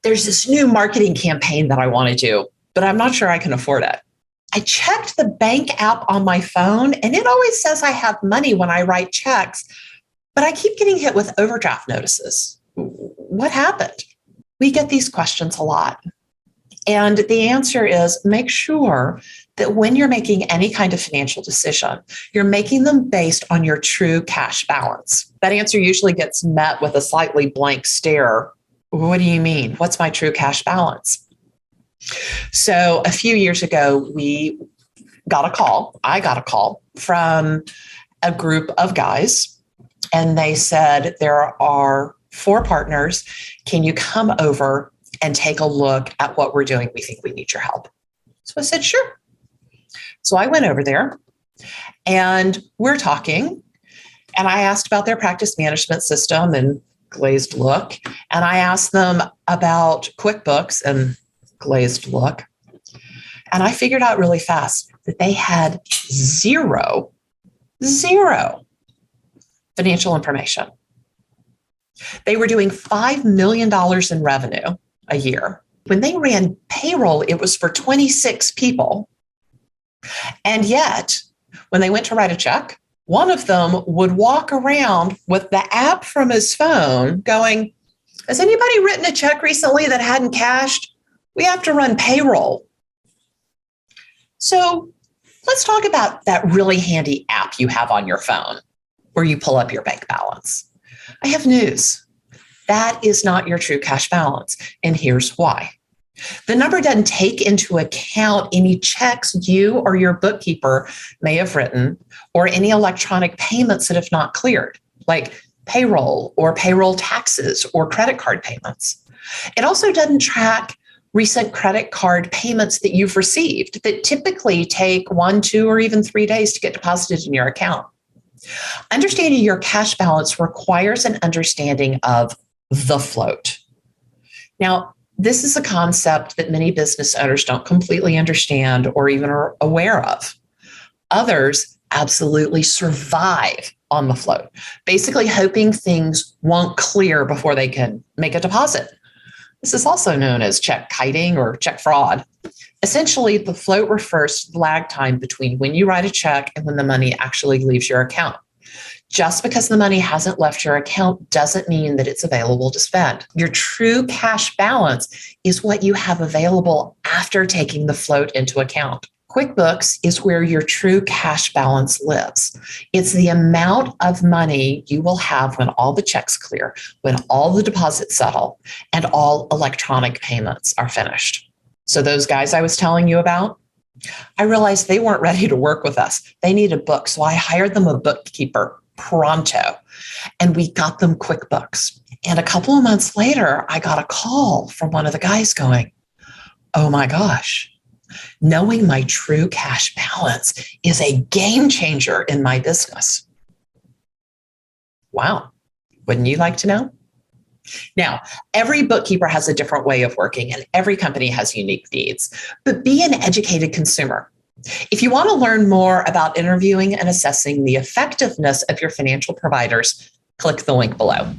there's this new marketing campaign that I want to do, but I'm not sure I can afford it. I checked the bank app on my phone and it always says I have money when I write checks, but I keep getting hit with overdraft notices. What happened? We get these questions a lot. And the answer is make sure that when you're making any kind of financial decision, you're making them based on your true cash balance. That answer usually gets met with a slightly blank stare. What do you mean? What's my true cash balance? So a few years ago, I got a call from a group of guys, and they said, there are 4 partners. Can you come over and take a look at what we're doing? We think we need your help. So I said, sure. So I went over there and we're talking, and I asked about their practice management system and Glazed Look. And I asked them about QuickBooks and Glazed Look. And I figured out really fast that they had zero financial information. They were doing $5 million in revenue a year. When they ran payroll, it was for 26 people. And yet, when they went to write a check, one of them would walk around with the app from his phone going, has anybody written a check recently that hadn't cashed? We have to run payroll. So let's talk about that really handy app you have on your phone where you pull up your bank balance. I have news. That is not your true cash balance. And here's why. The number doesn't take into account any checks you or your bookkeeper may have written or any electronic payments that have not cleared, like payroll or payroll taxes or credit card payments. It also doesn't track recent credit card payments that you've received that typically take 1, 2, or even 3 days to get deposited in your account. Understanding your cash balance requires an understanding of the float. Now, this is a concept that many business owners don't completely understand or even are aware of. Others absolutely survive on the float, basically hoping things won't clear before they can make a deposit. This is also known as check kiting or check fraud. Essentially, the float refers to the lag time between when you write a check and when the money actually leaves your account. Just because the money hasn't left your account doesn't mean that it's available to spend. Your true cash balance is what you have available after taking the float into account. QuickBooks is where your true cash balance lives. It's the amount of money you will have when all the checks clear, when all the deposits settle, and all electronic payments are finished. So those guys I was telling you about, I realized they weren't ready to work with us. They needed books, so I hired them a bookkeeper pronto, and we got them QuickBooks. And a couple of months later, I got a call from one of the guys going, oh my gosh, knowing my true cash balance is a game changer in my business. Wow. Wouldn't you like to know? Now, every bookkeeper has a different way of working and every company has unique needs, but be an educated consumer. If you want to learn more about interviewing and assessing the effectiveness of your financial providers, click the link below.